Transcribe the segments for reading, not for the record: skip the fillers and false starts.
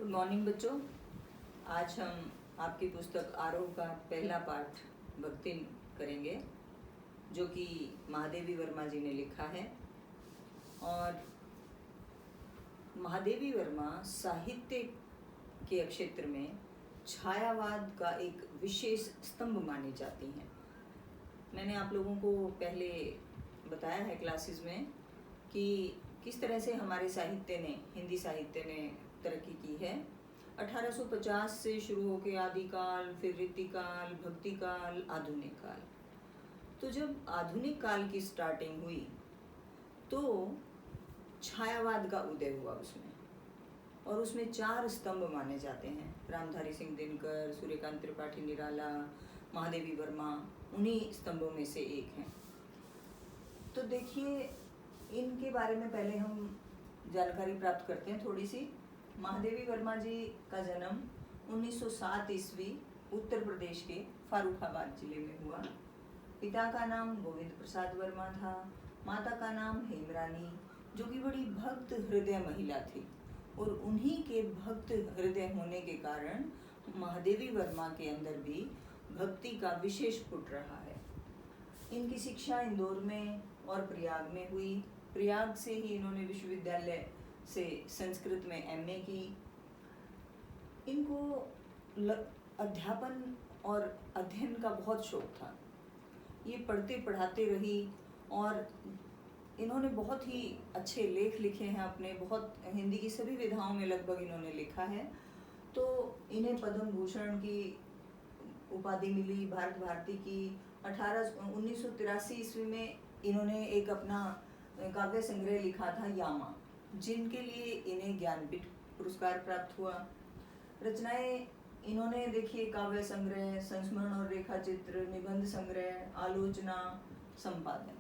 Good morning बच्चों। आज हम आपकी पुस्तक आरोह का पहला पाठ भक्ति करेंगे, जो कि महादेवी वर्मा जी ने लिखा है। और महादेवी वर्मा साहित्य के क्षेत्र में छायावाद का एक विशेष स्तंभ मानी जाती हैं। मैंने आप लोगों को पहले बताया है क्लासेस में कि किस तरह से हमारे साहित्य ने, हिंदी साहित्य ने तरक्की की है। 1850 से शुरू होकर आदिकाल, फिर रीतिकाल, भक्ति काल, आधुनिक काल। तो जब आधुनिक काल की स्टार्टिंग हुई तो छायावाद का उदय हुआ उसमें, और उसमें 4 स्तंभ माने जाते हैं। रामधारी सिंह दिनकर, सूर्यकांत त्रिपाठी निराला, महादेवी वर्मा उन्हीं स्तंभों में से एक हैं। तो देखिए, इनके बारे में पहले हम जानकारी प्राप्त करते हैं थोड़ी सी। महादेवी वर्मा जी का जन्म 1907 ईस्वी उत्तर प्रदेश के फारुखाबाद जिले में हुआ। पिता का नाम गोविंद प्रसाद वर्मा था, माता का नाम हेमरानी, जो कि बड़ी भक्त हृदय महिला थी। और उन्हीं के भक्त हृदय होने के कारण महादेवी वर्मा के अंदर भी भक्ति का विशेष फुट रहा है। इनकी शिक्षा इंदौर में और प्रयाग में हुई। प्रयाग से ही इन्होंने विश्वविद्यालय से संस्कृत में एमए की। इनको अध्यापन और अध्ययन का बहुत शौक था। ये पढ़ते पढ़ाते रही और इन्होंने बहुत ही अच्छे लेख लिखे हैं अपने। बहुत हिंदी की सभी विधाओं में लगभग इन्होंने लिखा है। तो इन्हें पद्म भूषण की उपाधि मिली, भारत भारती की। 1983 ईस्वी में इन्होंने एक अपना काव्य संग्रह लिखा था यामा, जिनके लिए इन्हें ज्ञानपीठ पुरस्कार प्राप्त हुआ। रचनाएं इन्होंने देखिए, काव्य संग्रह, संस्मरण और रेखा चित्र, निबंध संग्रह, आलोचना, संपादन,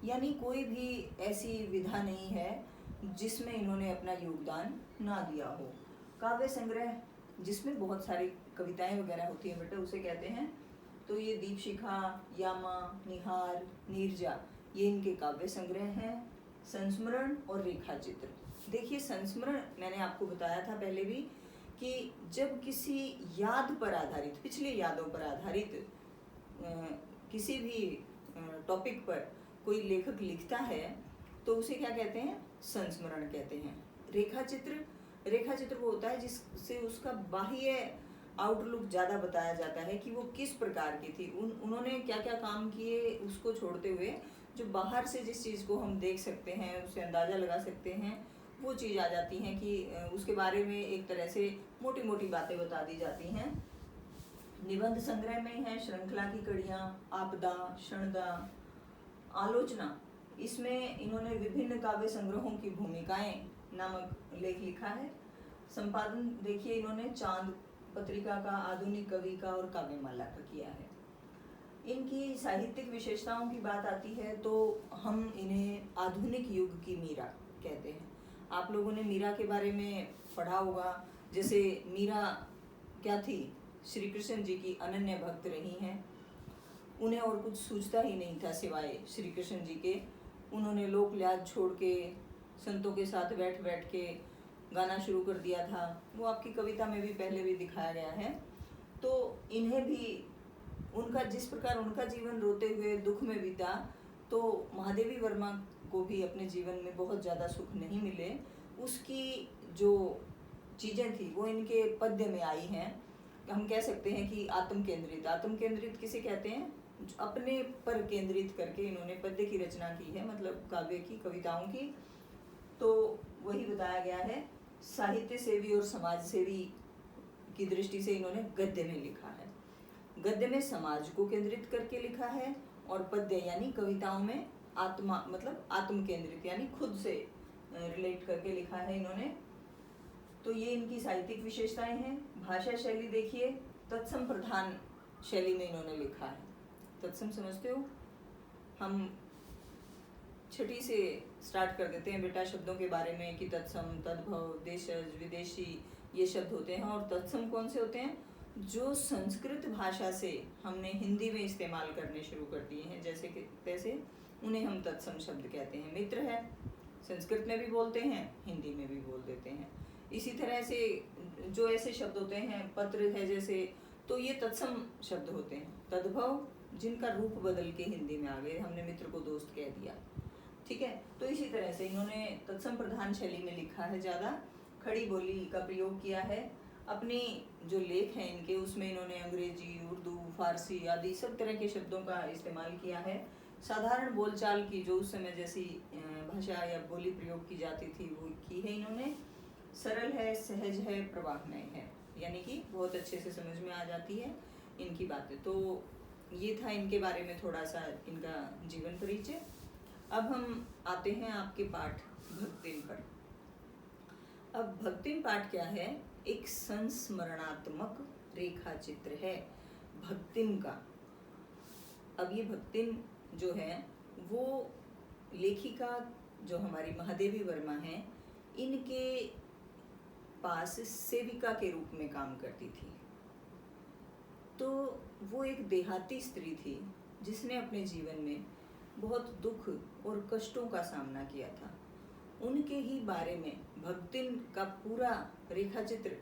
यानी कोई भी ऐसी विधा नहीं है जिसमें इन्होंने अपना योगदान ना दिया हो। काव्य संग्रह जिसमें बहुत सारी कविताएं वगैरह होती हैं बेटा, उसे कहते हैं। तो ये दीपशिखा, यामा, निहार, नीरजा, ये इनके काव्य संग्रह हैं। संस्मरण और रेखा चित्र। देखिए, संस्मरण मैंने आपको बताया था पहले भी कि जब किसी याद पर आधारित, पिछली यादों पर आधारित किसी भी टॉपिक पर कोई लेखक लिखता है तो उसे क्या कहते हैं? संस्मरण कहते हैं। रेखा चित्र वो होता है जिससे उसका बाह्य आउटलुक ज़्यादा बताया जाता है कि वो किस प्रकार की थी, उन्होंने क्या क्या काम किए, उसको छोड़ते हुए जो बाहर से जिस चीज़ को हम देख सकते हैं, उससे अंदाज़ा लगा सकते हैं, वो चीज़ आ जाती हैं कि उसके बारे में एक तरह से मोटी मोटी बातें बता दी जाती हैं। निबंध संग्रह में है श्रृंखला की कड़ियाँ, आपदा, क्षणदा, आलोचना। इसमें इन्होंने विभिन्न काव्य संग्रहों की भूमिकाएं नामक लेख लिखा है। संपादन देखिए, इन्होंने चांद पत्रिका का, आधुनिक कवि का और काव्यमाला का किया है। इनकी साहित्यिक विशेषताओं की बात आती है तो हम इन्हें आधुनिक युग की मीरा कहते हैं। आप लोगों ने मीरा के बारे में पढ़ा होगा। जैसे मीरा क्या थी? श्री कृष्ण जी की अनन्य भक्त रही हैं। उन्हें और कुछ सूझता ही नहीं था सिवाय श्री कृष्ण जी के। उन्होंने लोक लिहाज छोड़ के संतों के साथ बैठ बैठ के गाना शुरू कर दिया था। वो आपकी कविता में भी पहले भी दिखाया गया है। तो इन्हें भी उनका, जिस प्रकार उनका जीवन रोते हुए दुख में बीता, तो महादेवी वर्मा को भी अपने जीवन में बहुत ज़्यादा सुख नहीं मिले। उसकी जो चीज़ें थी वो इनके पद्य में आई हैं। हम कह सकते हैं कि आत्म केंद्रित किसे कहते हैं? अपने पर केंद्रित करके इन्होंने पद्य की रचना की है, मतलब काव्य की, कविताओं की। तो वही बताया गया है। साहित्य सेवी और समाज सेवी की दृष्टि से इन्होंने गद्य में लिखा है। गद्य में समाज को केंद्रित करके लिखा है और पद्य यानी कविताओं में आत्मा, मतलब आत्म केंद्रित यानी खुद से रिलेट करके लिखा है इन्होंने। तो ये इनकी साहित्यिक विशेषताएं हैं। भाषा शैली देखिए, तत्सम प्रधान शैली में इन्होंने लिखा है। तत्सम समझते हो? हम छठी से स्टार्ट कर देते हैं बेटा शब्दों के बारे में कि तत्सम, तद्भव, देशज, विदेशी, ये शब्द होते हैं। और तत्सम कौन से होते हैं? जो संस्कृत भाषा से हमने हिंदी में इस्तेमाल करने शुरू कर दिए हैं, जैसे कि तैसे उन्हें हम तत्सम शब्द कहते हैं। मित्र है, संस्कृत में भी बोलते हैं, हिंदी में भी बोल देते हैं। इसी तरह से जो ऐसे शब्द होते हैं, पत्र है जैसे, तो ये तत्सम शब्द होते हैं। तद्भव जिनका रूप बदल के हिंदी में आ गए, हमने मित्र को दोस्त कह दिया, ठीक है। तो इसी तरह से इन्होंने तत्सम प्रधान शैली में लिखा है, ज़्यादा खड़ी बोली का प्रयोग किया है। अपनी जो लेख हैं इनके, उसमें इन्होंने अंग्रेजी, उर्दू, फारसी आदि सब तरह के शब्दों का इस्तेमाल किया है। साधारण बोलचाल की जो उस समय जैसी भाषा या बोली प्रयोग की जाती थी वो की है इन्होंने। सरल है, सहज है, प्रवाहमय है, यानी कि बहुत अच्छे से समझ में आ जाती है इनकी बातें। तो ये था इनके बारे में थोड़ा सा इनका जीवन परिचय। अब हम आते हैं आपके पाठ भक्तिम पर। अब भक्तिम पाठ क्या है? एक संस्मरणात्मक रेखा चित्र है भक्तिम का। अब ये भक्तिम जो है वो लेखिका जो हमारी महादेवी वर्मा हैं, इनके पास सेविका के रूप में काम करती थी। तो वो एक देहाती स्त्री थी जिसने अपने जीवन में बहुत दुख और कष्टों का सामना किया था। उनके ही बारे में भक्तिम का पूरा रेखा चित्र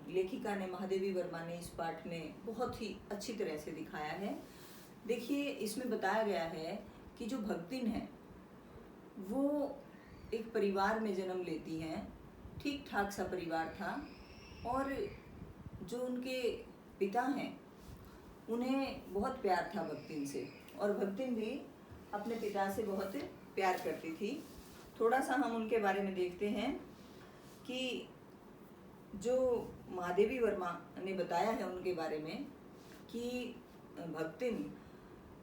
लेखिका ने, महादेवी वर्मा ने, इस पाठ में बहुत ही अच्छी तरह से दिखाया है। देखिए, इसमें बताया गया है कि जो भक्तिन है वो एक परिवार में जन्म लेती हैं। ठीक ठाक सा परिवार था, और जो उनके पिता हैं उन्हें बहुत प्यार था भक्तिन से, और भक्तिन भी अपने पिता से बहुत प्यार करती थी। थोड़ा सा हम उनके बारे में देखते हैं कि जो महादेवी वर्मा ने बताया है उनके बारे में कि भक्तिन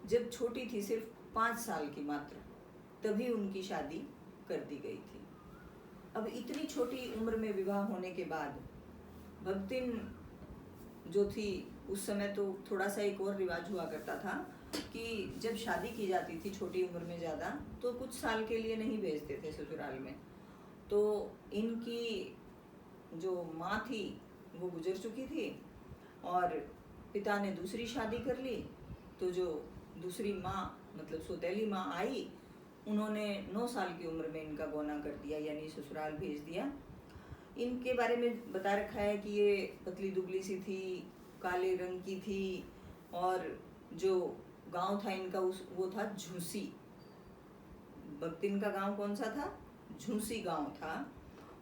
जब छोटी थी, सिर्फ 5 साल की मात्र, तभी उनकी शादी कर दी गई थी। अब इतनी छोटी उम्र में विवाह होने के बाद भक्तिन जो थी, उस समय तो थोड़ा सा एक और रिवाज हुआ करता था कि जब शादी की जाती थी छोटी उम्र में ज़्यादा, तो कुछ साल के लिए नहीं भेजते थे ससुराल में। तो इनकी जो माँ थी वो गुजर चुकी थी, और पिता ने दूसरी शादी कर ली। तो जो दूसरी माँ, मतलब सौतेली माँ आई, उन्होंने 9 साल की उम्र में इनका बौना कर दिया, यानी ससुराल भेज दिया। इनके बारे में बता रखा है कि ये पतली दुबली सी थी, काले रंग की थी, और जो गांव था इनका वो था झूसी। भक्तिन का गांव कौन सा था? झूसी गांव था।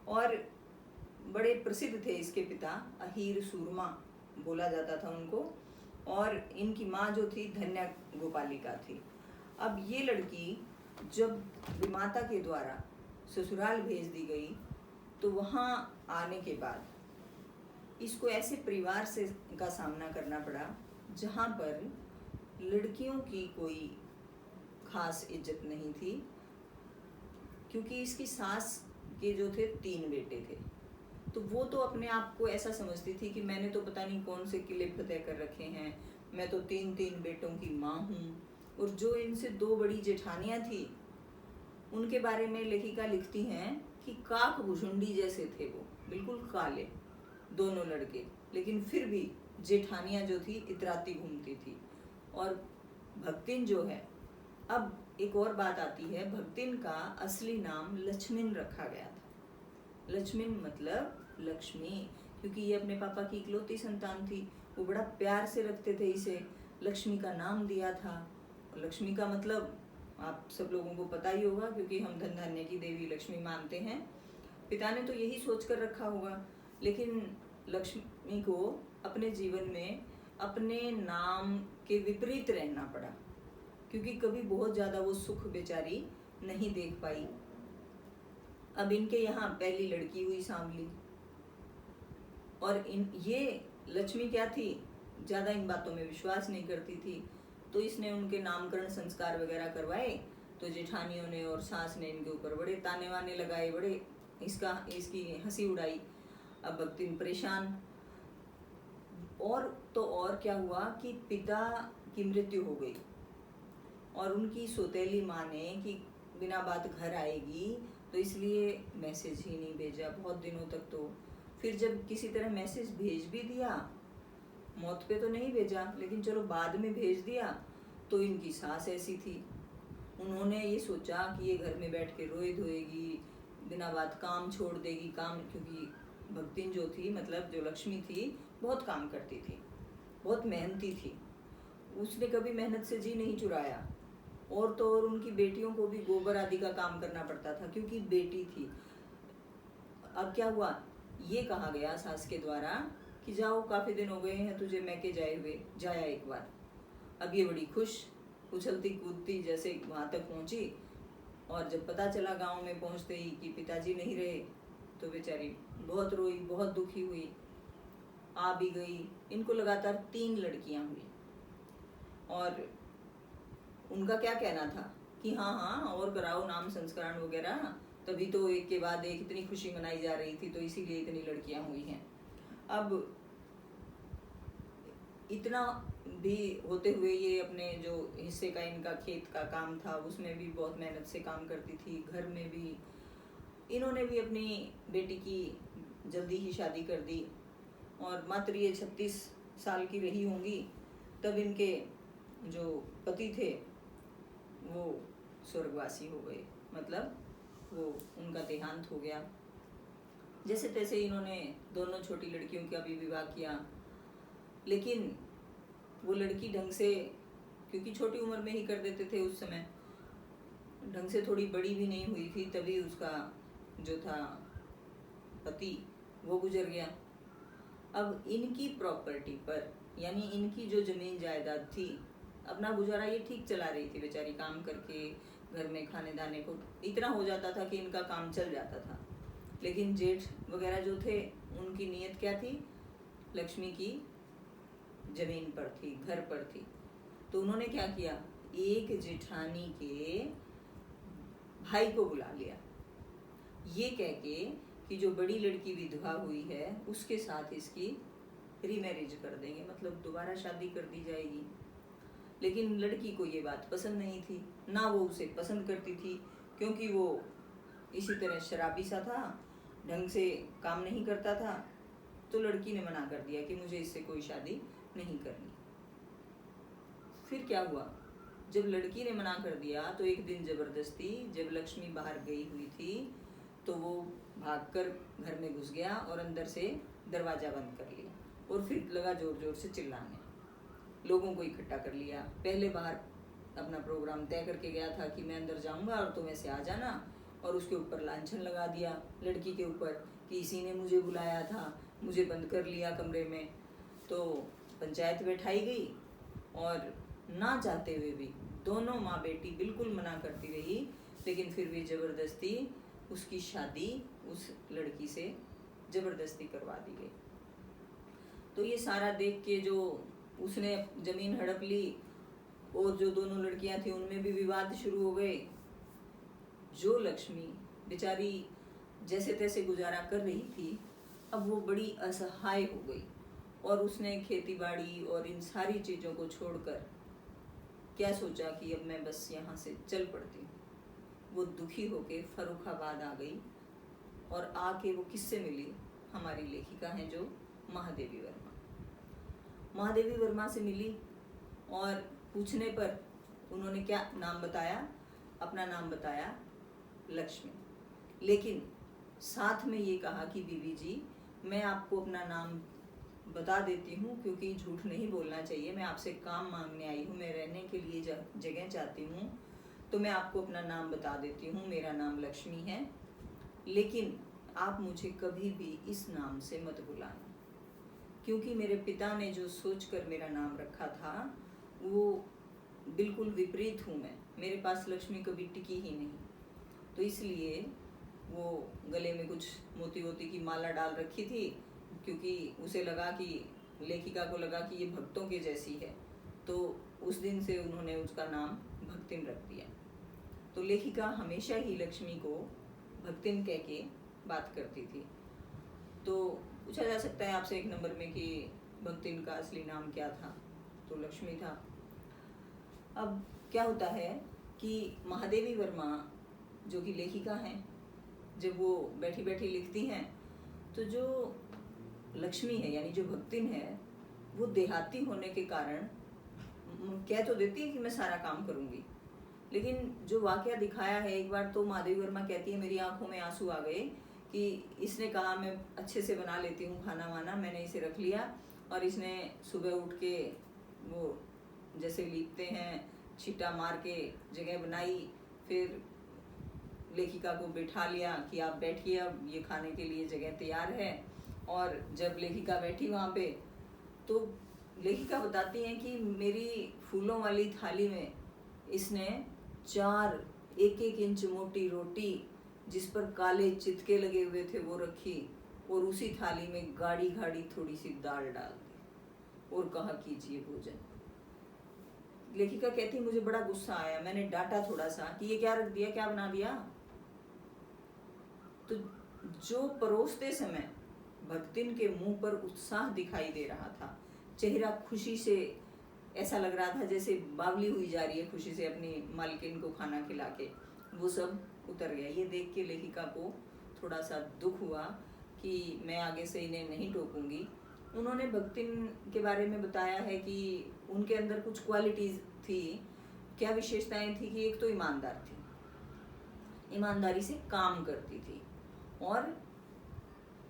और बड़े प्रसिद्ध थे इसके पिता, अहीर सूरमा बोला जाता था उनको, और इनकी माँ जो थी धन्या गोपालिका थी। अब ये लड़की जब विमाता के द्वारा ससुराल भेज दी गई, तो वहाँ आने के बाद इसको ऐसे परिवार से का सामना करना पड़ा जहाँ पर लड़कियों की कोई खास इज्जत नहीं थी, क्योंकि इसकी सास के जो थे 3 बेटे थे। तो वो तो अपने आप को ऐसा समझती थी कि मैंने तो पता नहीं कौन से किले फतेह कर रखे हैं, मैं तो 3 बेटों की माँ हूँ। और जो इनसे 2 बड़ी जेठानियाँ थी, उनके बारे में लेखिका लिखती हैं कि काक भुजुंडी जैसे थे वो, बिल्कुल काले दोनों लड़के, लेकिन फिर भी जेठानियाँ जो थी इतराती घूमती थी। और भक्तिन जो है, अब एक और बात आती है, भक्तिन का असली नाम लक्ष्मीन रखा गया था। लक्ष्मीन मतलब लक्ष्मी, क्योंकि ये अपने पापा की इकलौती संतान थी। वो बड़ा प्यार से रखते थे इसे, लक्ष्मी का नाम दिया था। लक्ष्मी का मतलब आप सब लोगों को पता ही होगा, क्योंकि हम धन धान्य की देवी लक्ष्मी मानते हैं। पिता ने तो यही सोच कर रखा होगा, लेकिन लक्ष्मी को अपने जीवन में अपने नाम के विपरीत रहना पड़ा, क्योंकि कभी बहुत ज़्यादा वो सुख बेचारी नहीं देख पाई। अब इनके यहाँ पहली लड़की हुई सांवली, और ये लक्ष्मी क्या थी, ज़्यादा इन बातों में विश्वास नहीं करती थी। तो इसने उनके नामकरण संस्कार वगैरह करवाए, तो जेठानियों ने और सास ने इनके ऊपर बड़े ताने वाने लगाए, बड़े इसकी हंसी उड़ाई। अब भक्तिन परेशान, और तो और क्या हुआ कि पिता की मृत्यु हो गई, और उनकी सौतेली माँ ने कि बिना बात घर आएगी, तो इसलिए मैसेज ही नहीं भेजा बहुत दिनों तक। तो फिर जब किसी तरह मैसेज भेज भी दिया, मौत पे तो नहीं भेजा, लेकिन चलो बाद में भेज दिया, तो इनकी सास ऐसी थी, उन्होंने ये सोचा कि ये घर में बैठ के रोए धोएगी, बिना बात काम छोड़ देगी, काम, क्योंकि भक्तिन जो थी, मतलब जो लक्ष्मी थी, बहुत काम करती थी, बहुत मेहनती थी, उसने कभी मेहनत से जी नहीं चुराया। और तो और उनकी बेटियों को भी गोबर आदि का काम करना पड़ता था क्योंकि बेटी थी। अब क्या हुआ, ये कहा गया सास के द्वारा कि जाओ, काफ़ी दिन हो गए हैं तुझे मैके जाए हुए, जाया एक बार। अब ये बड़ी खुश, उछलती कूदती जैसे वहाँ तक पहुँची, और जब पता चला गांव में पहुँचते ही कि पिताजी नहीं रहे, तो बेचारी बहुत रोई, बहुत दुखी हुई, आ भी गई। इनको लगातार 3 लड़कियां हुई, और उनका क्या कहना था कि हाँ हाँ और कराओ नाम संस्करण वगैरह, तभी तो एक के बाद एक इतनी खुशी मनाई जा रही थी, तो इसीलिए इतनी लड़कियां हुई हैं। अब इतना भी होते हुए ये अपने जो हिस्से का इनका खेत का काम था उसमें भी बहुत मेहनत से काम करती थी, घर में भी। इन्होंने भी अपनी बेटी की जल्दी ही शादी कर दी, और मात्र ये 36 साल की रही होंगी तब इनके जो पति थे वो स्वर्गवासी हो गए, मतलब वो उनका देहांत हो गया। जैसे तैसे इन्होंने दोनों छोटी लड़कियों का भी विवाह किया, लेकिन वो लड़की ढंग से, क्योंकि छोटी उम्र में ही कर देते थे उस समय, ढंग से थोड़ी बड़ी भी नहीं हुई थी, तभी उसका जो था पति वो गुजर गया। अब इनकी प्रॉपर्टी पर, यानी इनकी जो जमीन जायदाद थी, अपना गुजारा ये ठीक चला रही थी बेचारी, काम करके घर में खाने दाने को इतना हो जाता था कि इनका काम चल जाता था। लेकिन जेठ वगैरह जो थे उनकी नीयत क्या थी, लक्ष्मी की जमीन पर थी, घर पर थी। तो उन्होंने क्या किया, एक जेठानी के भाई को बुला लिया, ये कह के कि जो बड़ी लड़की विधवा हुई है उसके साथ इसकी रीमैरिज कर देंगे, मतलब दोबारा शादी कर दी जाएगी। लेकिन लड़की को ये बात पसंद नहीं थी, ना वो उसे पसंद करती थी, क्योंकि वो इसी तरह शराबी सा था, ढंग से काम नहीं करता था। तो लड़की ने मना कर दिया कि मुझे इससे कोई शादी नहीं करनी। फिर क्या हुआ, जब लड़की ने मना कर दिया तो एक दिन जबरदस्ती, जब लक्ष्मी बाहर गई हुई थी, तो वो भागकर घर में घुस गया और अंदर से दरवाजा बंद कर लिया, और फिर लगा जोर जोर से चिल्लाने। लोगों को इकट्ठा कर लिया। पहले बाहर अपना प्रोग्राम तय करके गया था कि मैं अंदर जाऊंगा और तुम ऐसे आ जाना, और उसके ऊपर लांछन लगा दिया लड़की के ऊपर कि इसी ने मुझे बुलाया था, मुझे बंद कर लिया कमरे में। तो पंचायत बैठाई गई, और ना चाहते हुए भी दोनों माँ बेटी बिल्कुल मना करती रही, लेकिन फिर भी जबरदस्ती उसकी शादी उस लड़की से जबरदस्ती करवा दी गई। तो ये सारा देख के जो उसने जमीन हड़प ली, और जो दोनों लड़कियां थी उनमें भी विवाद शुरू हो गए। जो लक्ष्मी बेचारी जैसे तैसे गुजारा कर रही थी, अब वो बड़ी असहाय हो गई, और उसने खेती बाड़ी और इन सारी चीज़ों को छोड़कर क्या सोचा कि अब मैं बस यहाँ से चल पड़ती हूँ। वो दुखी होके फर्रुखाबाद आ गई, और आके वो किससे मिली, हमारी लेखिका हैं जो महादेवी वर्मा, महादेवी वर्मा से मिली। और पूछने पर उन्होंने क्या नाम बताया, अपना नाम बताया लक्ष्मी, लेकिन साथ में ये कहा कि बीबी जी, मैं आपको अपना नाम बता देती हूँ क्योंकि झूठ नहीं बोलना चाहिए, मैं आपसे काम मांगने आई हूँ, मैं रहने के लिए जगह चाहती हूँ, तो मैं आपको अपना नाम बता देती हूँ, मेरा नाम लक्ष्मी है, लेकिन आप मुझे कभी भी इस नाम से मत बुलाना, क्योंकि मेरे पिता ने जो सोचकर मेरा नाम रखा था वो बिल्कुल विपरीत हूँ मैं, मेरे पास लक्ष्मी कभी टिकी ही नहीं। तो इसलिए वो गले में कुछ मोती वोती की माला डाल रखी थी, क्योंकि उसे लगा कि, लेखिका को लगा कि ये भक्तों के जैसी है, तो उस दिन से उन्होंने उसका नाम भक्तिन रख दिया। तो लेखिका हमेशा ही लक्ष्मी को भक्तिन कह के बात करती थी। तो पूछा जा सकता है आपसे एक नंबर में कि भक्तिन का असली नाम क्या था, तो लक्ष्मी था। अब क्या होता है कि महादेवी वर्मा जो कि लेखिका हैं, जब वो बैठी बैठी लिखती हैं, तो जो लक्ष्मी है यानी जो भक्तिन है, वो देहाती होने के कारण कह तो देती है कि मैं सारा काम करूँगी, लेकिन जो वाकया दिखाया है, एक बार तो माधवी वर्मा कहती है मेरी आंखों में आंसू आ गए कि इसने कहा मैं अच्छे से बना लेती हूँ खाना वाना, मैंने इसे रख लिया और इसने सुबह उठ के वो जैसे लिखते हैं छींटा मार के जगह बनाई, फिर लेखिका को बिठा लिया कि आप बैठिए, अब ये खाने के लिए जगह तैयार है। और जब लेखिका बैठी वहाँ पे तो लेखिका बताती हैं कि मेरी फूलों वाली थाली में इसने 4 1-1 इंच मोटी रोटी जिस पर काले चितके लगे हुए थे वो रखी और उसी थाली में गाढ़ी गाढ़ी थोड़ी सी दाल डाल दी और कहा कीजिए भोजन। लेखिका कहती मुझे बड़ा गुस्सा आया, मैंने डांटा थोड़ा सा कि ये क्या रख दिया, क्या बना दिया। तो जो परोसते समय भक्तिन के मुंह पर उत्साह दिखाई दे रहा था, चेहरा खुशी से ऐसा लग रहा था जैसे बावली हुई जा रही है खुशी से अपनी मालकिन को खाना खिला के, वो सब उतर गया। ये देख के लेखिका को थोड़ा सा दुख हुआ कि मैं आगे से इन्हें नहीं टोकूंगी। उन्होंने भक्तिन के बारे में बताया है कि उनके अंदर कुछ क्वालिटीज थी। क्या विशेषताएं थी कि एक तो ईमानदार थी, ईमानदारी से काम करती थी, और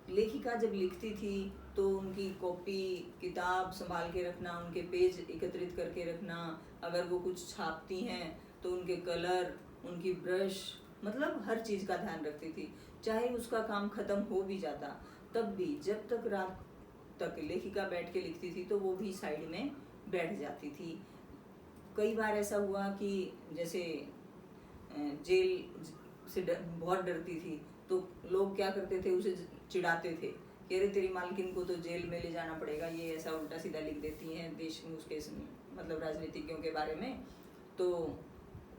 लेखिका जब लिखती थी तो उनकी कॉपी किताब संभाल के रखना, उनके पेज एकत्रित करके रखना, अगर वो कुछ छापती हैं तो उनके कलर, उनकी ब्रश, मतलब हर चीज़ का ध्यान रखती थी। चाहे उसका काम खत्म हो भी जाता तब भी जब तक रात तक लेखिका बैठ के लिखती थी तो वो भी साइड में बैठ जाती थी। कई बार ऐसा हुआ कि जैसे जेल से बहुत डरती थी तो लोग क्या करते थे, उसे चिढ़ाते थे कि अरे तेरी मालकिन को तो जेल में ले जाना पड़ेगा, ये ऐसा उल्टा सीधा लिख देती हैं देश में उसके मतलब राजनीतिज्ञों के बारे में। तो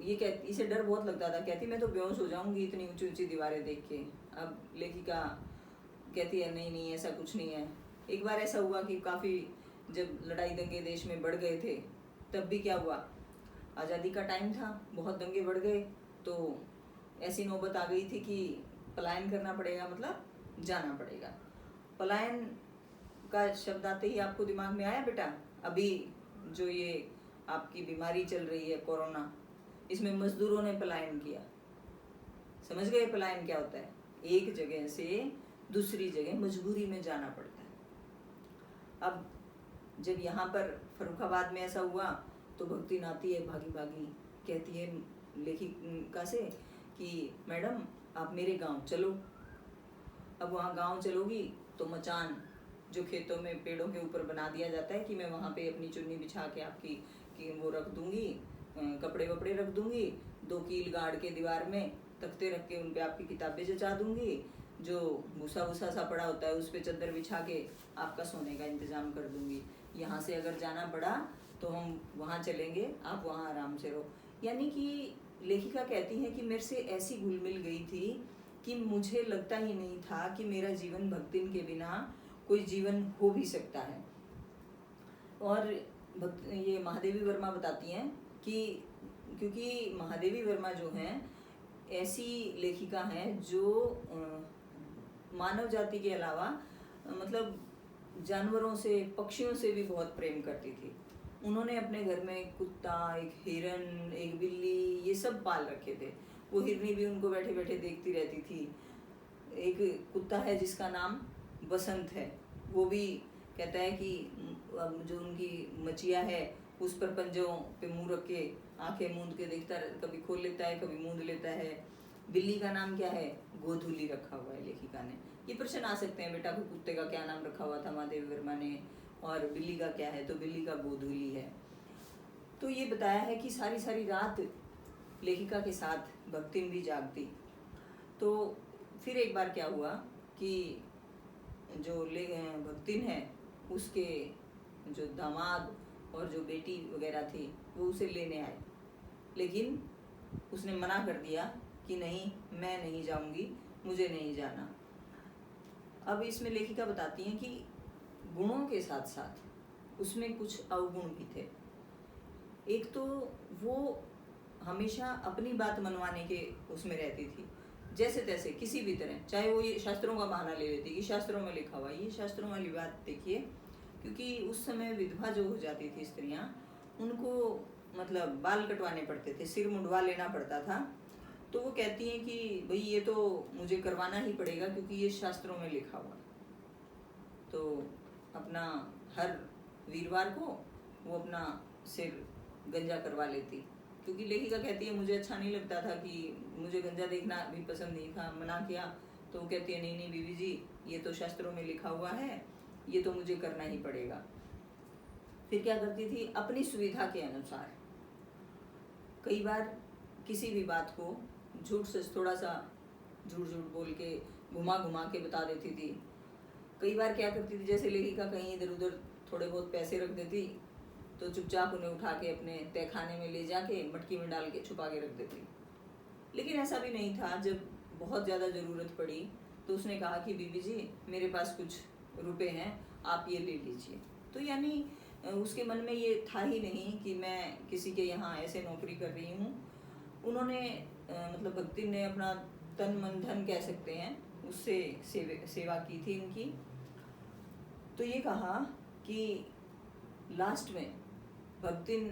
ये कहती, इसे डर बहुत लगता था, कहती मैं तो बेहोश हो जाऊंगी इतनी ऊंची ऊंची दीवारें देख के। अब लेखिका कहती है नहीं नहीं ऐसा कुछ नहीं है। एक बार ऐसा हुआ कि काफ़ी जब लड़ाई दंगे देश में बढ़ गए थे तब भी क्या हुआ, आज़ादी का टाइम था, बहुत दंगे बढ़ गए तो ऐसी नौबत आ गई थी कि पलायन करना पड़ेगा, मतलब जाना पड़ेगा। पलायन का शब्द आते ही आपको दिमाग में आया बेटा, अभी जो ये आपकी बीमारी चल रही है कोरोना, इसमें मजदूरों ने पलायन किया। समझ गए पलायन क्या होता है, एक जगह से दूसरी जगह मजबूरी में जाना पड़ता है। अब जब यहाँ पर फर्रुखाबाद में ऐसा हुआ तो भक्ति आती है भागी भागी, कहती है लेखिका से कि मैडम आप मेरे गांव चलो। अब वहाँ गांव चलोगी तो मचान जो खेतों में पेड़ों के ऊपर बना दिया जाता है कि मैं वहाँ पे अपनी चुन्नी बिछा के आपकी वो रख दूंगी, कपड़े वपड़े रख दूंगी, 2 कील गाड़ के दीवार में तख्ते रख के उन पे आपकी किताबें जचा दूंगी, जो भूसा भूसा सा पड़ा होता है उस पर चादर बिछा के आपका सोने का इंतजाम कर दूंगी। यहाँ से अगर जाना पड़ा तो हम वहाँ चलेंगे, आप वहाँ आराम से रहो। यानी कि लेखिका कहती हैं कि मेरे से ऐसी घुल मिल गई थी कि मुझे लगता ही नहीं था कि मेरा जीवन भक्तिन के बिना कोई जीवन हो भी सकता है। और ये महादेवी वर्मा बताती हैं कि क्योंकि महादेवी वर्मा जो हैं ऐसी लेखिका हैं जो मानव जाति के अलावा मतलब जानवरों से, पक्षियों से भी बहुत प्रेम करती थी। उन्होंने अपने घर में एक कुत्ता, एक हिरन, एक बिल्ली, ये सब पाल रखे थे। वो हिरनी भी उनको बैठे बैठे देखती रहती थी। एक कुत्ता है जिसका नाम बसंत है, वो भी कहता है कि जो उनकी मचिया है उस पर पंजों पे मुंह रख के आंखें मूंद के देखता, कभी खोल लेता है कभी मूंद लेता है। बिल्ली का नाम क्या है, गोधूली रखा हुआ है लेखिका ने। ये प्रश्न आ सकते हैं बेटा को कुत्ते का क्या नाम रखा हुआ था महादेवी वर्मा ने, और बिल्ली का क्या है, तो बिल्ली का गोधूली है। तो ये बताया है कि सारी सारी रात लेखिका के साथ भक्तिन भी जागती। तो फिर एक बार क्या हुआ कि जो भक्तिन है उसके जो दामाद और जो बेटी वगैरह थी वो उसे लेने आए, लेकिन उसने मना कर दिया कि नहीं मैं नहीं जाऊंगी, मुझे नहीं जाना। अब इसमें लेखिका बताती हैं कि गुणों के साथ साथ उसमें कुछ अवगुण भी थे। एक तो वो हमेशा अपनी बात मनवाने के उसमें रहती थी, जैसे तैसे किसी भी तरह, चाहे वो ये शास्त्रों का बहाना ले लेती कि शास्त्रों में लिखा हुआ। ये शास्त्रों वाली बात देखिए, क्योंकि उस समय विधवा जो हो जाती थी स्त्रियां, उनको मतलब बाल कटवाने पड़ते थे, सिर मुंडवा लेना पड़ता था। तो वो कहती हैं कि भाई ये तो मुझे करवाना ही पड़ेगा क्योंकि ये शास्त्रों में लिखा हुआ है। तो अपना हर वीरवार को वो अपना सिर गंजा करवा लेती, क्योंकि लेखिका कहती है मुझे अच्छा नहीं लगता था, कि मुझे गंजा देखना भी पसंद नहीं था, मना किया। तो वो कहती है नहीं नहीं बीवी जी, ये तो शास्त्रों में लिखा हुआ है, ये तो मुझे करना ही पड़ेगा। फिर क्या करती थी, अपनी सुविधा के अनुसार कई बार किसी भी बात को झूठ से थोड़ा सा झूठ झूठ बोल के घुमा घुमा के बता देती थी। कई बार क्या करती थी, जैसे लेखिका कहीं इधर उधर थोड़े बहुत पैसे रख देती तो चुपचाप उन्हें उठा के अपने तहखाने में ले जाके मटकी में डाल के छुपा के रख देती। लेकिन ऐसा भी नहीं था, जब बहुत ज़्यादा ज़रूरत पड़ी तो उसने कहा कि बीबी जी मेरे पास कुछ रुपए हैं, आप ये ले लीजिए। तो यानी उसके मन में ये था ही नहीं कि मैं किसी के यहाँ ऐसे नौकरी कर रही हूँ। उन्होंने मतलब भक्ति ने अपना तन मन धन कह सकते हैं उससे सेवा की थी इनकी। तो ये कहा कि लास्ट में भक्तिन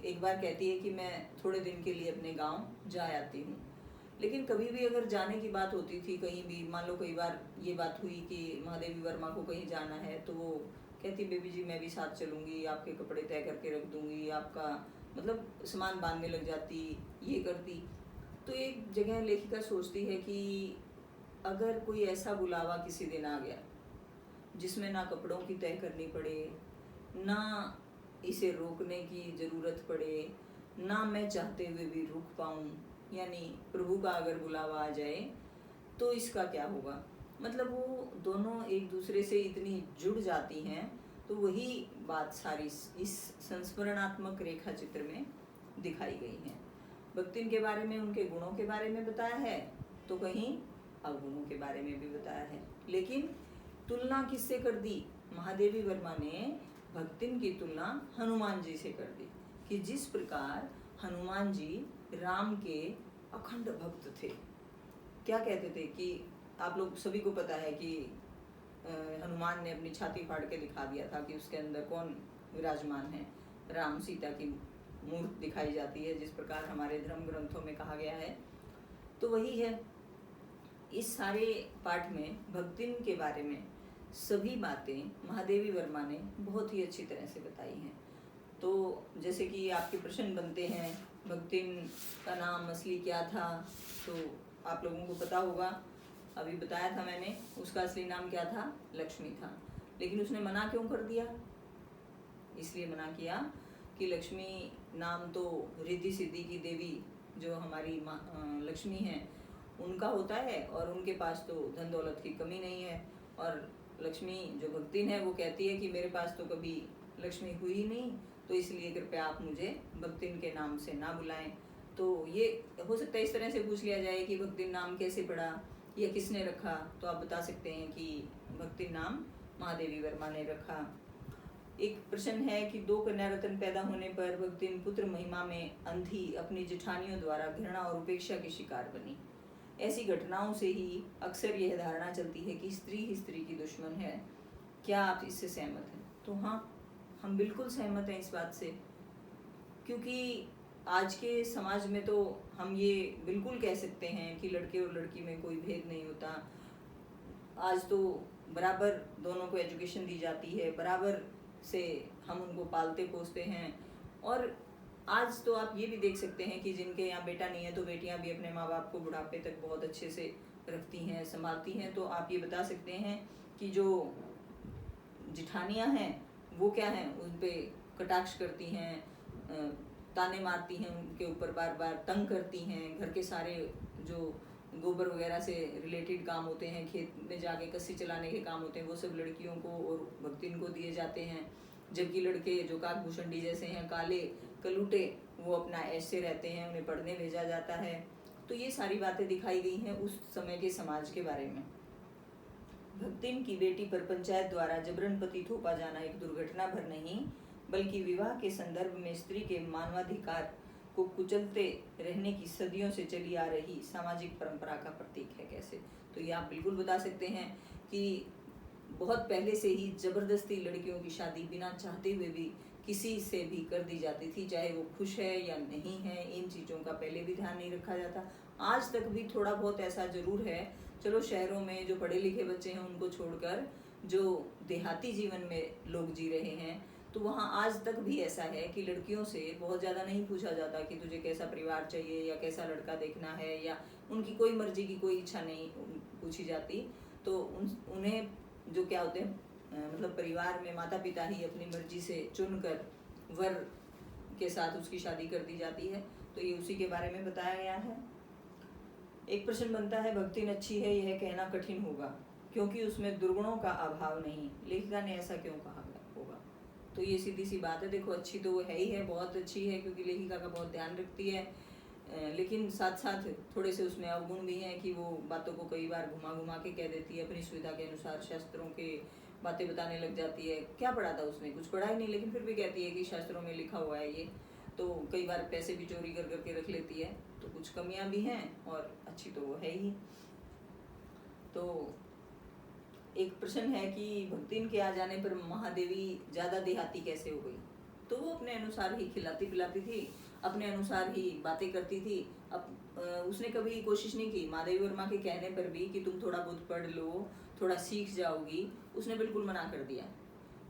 एक बार कहती है कि मैं थोड़े दिन के लिए अपने गांव जा आती हूँ। लेकिन कभी भी अगर जाने की बात होती थी कहीं भी, मान लो कई बार ये बात हुई कि महादेवी वर्मा को कहीं जाना है, तो वो कहती बेबी जी मैं भी साथ चलूँगी, आपके कपड़े तय करके रख दूँगी, आपका मतलब सामान बांधने लग जाती, ये करती। तो एक जगह लेखिका सोचती है कि अगर कोई ऐसा बुलावा किसी दिन आ गया जिसमें ना कपड़ों की तय करनी पड़े, ना इसे रोकने की ज़रूरत पड़े, ना मैं चाहते हुए भी रुक पाऊँ, यानी प्रभु का अगर बुलावा आ जाए तो इसका क्या होगा। मतलब वो दोनों एक दूसरे से इतनी जुड़ जाती हैं। तो वही बात सारी इस संस्मरणात्मक रेखा चित्र में दिखाई गई है। भक्तिन के बारे में, उनके गुणों के बारे में बताया है, तो कहीं अवगुणों के बारे में भी बताया है। लेकिन तुलना किससे कर दी, महादेवी वर्मा ने भक्तिन की तुलना हनुमान जी से कर दी, कि जिस प्रकार हनुमान जी राम के अखंड भक्त थे। क्या कहते थे कि आप लोग सभी को पता है कि हनुमान ने अपनी छाती फाड़ के दिखा दिया था कि उसके अंदर कौन विराजमान है। राम सीता की मूर्त दिखाई जाती है, जिस प्रकार हमारे धर्म ग्रंथों में कहा गया है। तो वही है, इस सारे पाठ में भक्तिन के बारे में सभी बातें महादेवी वर्मा ने बहुत ही अच्छी तरह से बताई हैं। तो जैसे कि आपके प्रश्न बनते हैं, भक्तिन का नाम असली क्या था, तो आप लोगों को पता होगा, अभी बताया था मैंने, उसका असली नाम क्या था, लक्ष्मी था। लेकिन उसने मना क्यों कर दिया, इसलिए मना किया कि लक्ष्मी नाम तो रिद्धि सिद्धि की देवी जो हमारी लक्ष्मी हैं उनका होता है, और उनके पास तो धन दौलत की कमी नहीं है। और लक्ष्मी जो भक्तिन है वो कहती है कि मेरे पास तो कभी लक्ष्मी हुई ही नहीं, तो इसलिए कृपया आप मुझे भक्तिन के नाम से ना बुलाएं। तो ये हो सकता है इस तरह से पूछ लिया जाए कि भक्तिन नाम कैसे पड़ा या किसने रखा, तो आप बता सकते हैं कि भक्तिन नाम महादेवी वर्मा ने रखा। एक प्रश्न है कि 2 कन्या रत्न पैदा होने पर भक्तिन पुत्र महिमा में अंधी अपनी जेठानियों द्वारा घृणा और उपेक्षा की शिकार बनी। ऐसी घटनाओं से ही अक्सर यह धारणा चलती है कि स्त्री ही स्त्री की दुश्मन है। क्या आप इससे सहमत हैं? तो हाँ, हम बिल्कुल सहमत हैं इस बात से, क्योंकि आज के समाज में तो हम ये बिल्कुल कह सकते हैं कि लड़के और लड़की में कोई भेद नहीं होता। आज तो बराबर दोनों को एजुकेशन दी जाती है, बराबर से हम उनको पालते पोसते हैं। और आज तो आप ये भी देख सकते हैं कि जिनके यहाँ बेटा नहीं है तो बेटियां भी अपने माँ बाप को बुढ़ापे तक बहुत अच्छे से रखती हैं, संभालती हैं। तो आप ये बता सकते हैं कि जो जिठानियाँ हैं वो क्या हैं, उन पर कटाक्ष करती हैं, ताने मारती हैं, उनके ऊपर बार बार तंग करती हैं। घर के सारे जो गोबर वगैरह से रिलेटेड काम होते हैं, खेत में जाके कस्सी चलाने के काम होते हैं, वो सब लड़कियों को और भक्तिन को दिए जाते हैं। जबकि लड़के जो काकभूषणी जैसे हैं, काले कलूटे, वो अपना ऐसे रहते हैं, उन्हें पढ़ने भेजा जाता है। तो ये सारी बातें दिखाई गई हैं उस समय के समाज के बारे में। भक्तिन की बेटी पर पंचायत द्वारा जबरन पति थोपा जाना एक दुर्घटना भर नहीं, बल्कि विवाह के संदर्भ में स्त्री के मानवाधिकार को कुचलते रहने की सदियों से चली आ रही सामाजिक परंपरा का प्रतीक है। कैसे? तो ये आप बिल्कुल बता सकते हैं कि बहुत पहले से ही जबरदस्ती लड़कियों की शादी बिना चाहते हुए भी किसी से भी कर दी जाती थी, चाहे वो खुश है या नहीं है। इन चीज़ों का पहले भी ध्यान नहीं रखा जाता। आज तक भी थोड़ा बहुत ऐसा जरूर है। चलो शहरों में जो पढ़े लिखे बच्चे हैं उनको छोड़कर जो देहाती जीवन में लोग जी रहे हैं, तो वहाँ आज तक भी ऐसा है कि लड़कियों से बहुत ज़्यादा नहीं पूछा जाता कि तुझे कैसा परिवार चाहिए या कैसा लड़का देखना है, या उनकी कोई मर्जी की कोई इच्छा नहीं पूछी जाती। तो उन्हें जो क्या होते हैं, मतलब परिवार में माता पिता ही अपनी मर्जी से चुनकर वर के साथ उसकी शादी कर दी जाती है। तो ये उसी के बारे में बताया गया है। एक प्रश्न बनता है, भक्तिन अच्छी है यह कहना कठिन होगा क्योंकि उसमें दुर्गुणों का अभाव नहीं। लेखिका ने ऐसा क्यों कहा होगा? तो ये सीधी सी बात है। देखो अच्छी तो वो है ही है, बहुत अच्छी है, क्योंकि लेखिका का बहुत ध्यान रखती है, लेकिन साथ साथ थोड़े से उसमें अवगुण भी हैं कि वो बातों को कई बार घुमा घुमा के कह देती है, अपनी सुविधा के अनुसार शास्त्रों के बातें बताने लग जाती है। क्या पढ़ा था उसने? कुछ पढ़ा ही नहीं, लेकिन फिर भी कहती है कि शास्त्रों में लिखा हुआ है ये। तो कई बार पैसे भी चोरी कर करके रख लेती है। तो कुछ कमियां भी हैं और अच्छी तो वो है ही। तो एक प्रश्न है कि भक्तिन के आ जाने पर महादेवी ज्यादा देहाती कैसे हो गई? तो वो अपने अनुसार ही खिलाती पिलाती थी, अपने अनुसार ही बातें करती थी। अब उसने कभी कोशिश नहीं की महादेवी वर्मा के कहने पर भी कि तुम थोड़ा बहुत पढ़ लो, थोड़ा सीख जाओगी, उसने बिल्कुल मना कर दिया।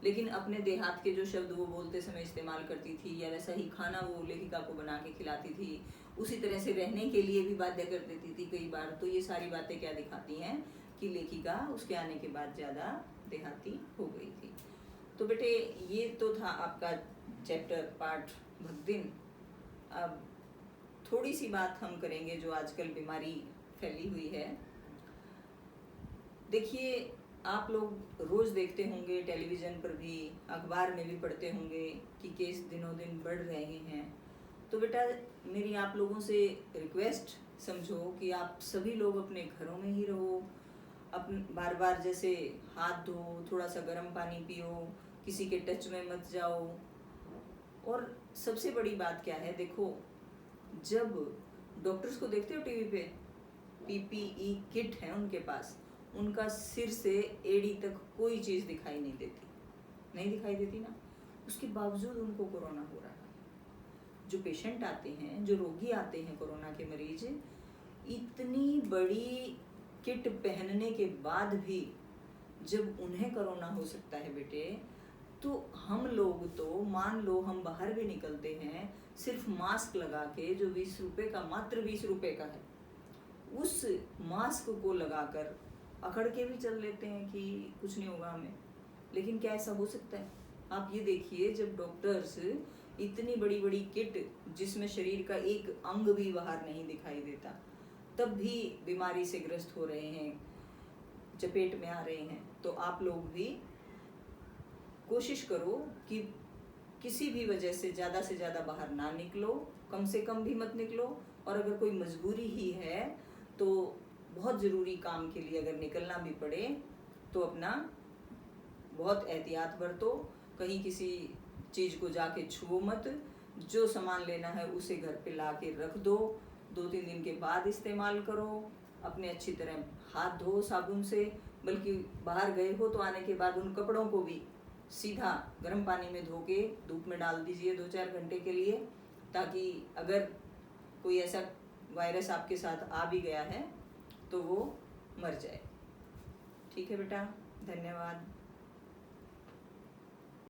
लेकिन अपने देहात के जो शब्द वो बोलते समय इस्तेमाल करती थी, या वैसा ही खाना वो लेखिका को बना के खिलाती थी, उसी तरह से रहने के लिए भी बाध्य कर देती थी कई बार। तो ये सारी बातें क्या दिखाती हैं कि लेखिका उसके आने के बाद ज़्यादा देहाती हो गई थी। तो बेटे ये तो था आपका चैप्टर पार्ट भक्तिन। अब थोड़ी सी बात हम करेंगे जो आजकल बीमारी फैली हुई है। देखिए आप लोग रोज देखते होंगे टेलीविज़न पर भी, अखबार में भी पढ़ते होंगे कि केस दिनों दिन बढ़ रहे हैं। तो बेटा मेरी आप लोगों से रिक्वेस्ट समझो कि आप सभी लोग अपने घरों में ही रहो, बार बार जैसे हाथ धो, थोड़ा सा गर्म पानी पियो, किसी के टच में मत जाओ। और सबसे बड़ी बात क्या है, देखो जब डॉक्टर्स को देखते हो टीवी पे, पीपीई किट है उनके पास, उनका सिर से एड़ी तक कोई चीज़ दिखाई नहीं देती, नहीं दिखाई देती ना, उसके बावजूद उनको कोरोना हो रहा है। जो पेशेंट आते हैं, जो रोगी आते हैं कोरोना के मरीज, इतनी बड़ी किट पहनने के बाद भी जब उन्हें कोरोना हो सकता है बेटे, तो हम लोग तो मान लो हम बाहर भी निकलते हैं सिर्फ मास्क लगा के, जो 20 रुपए का, मात्र 20 रुपए का है, उस मास्क को लगाकर अकड़ के भी चल लेते हैं कि कुछ नहीं होगा हमें। लेकिन क्या ऐसा हो सकता है? आप ये देखिए जब डॉक्टर्स इतनी बड़ी बड़ी किट जिसमें शरीर का एक अंग भी बाहर नहीं दिखाई देता, तब भी बीमारी से ग्रस्त हो रहे हैं, चपेट में आ रहे हैं। तो आप लोग भी कोशिश करो कि किसी भी वजह से ज़्यादा बाहर ना निकलो, कम से कम भी मत निकलो। और अगर कोई मजबूरी ही है तो बहुत ज़रूरी काम के लिए अगर निकलना भी पड़े तो अपना बहुत एहतियात बरतो, कहीं किसी चीज़ को जाके छुओ मत, जो सामान लेना है उसे घर पे ला के रख दो, 2-3 दिन के बाद इस्तेमाल करो, अपने अच्छी तरह हाथ धो साबुन से, बल्कि बाहर गए हो तो आने के बाद उन कपड़ों को भी सीधा गर्म पानी में धो के धूप में डाल दीजिए 2-4 घंटे के लिए, ताकि अगर कोई ऐसा वायरस आपके साथ आ भी गया है तो वो मर जाए। ठीक है बेटा, धन्यवाद।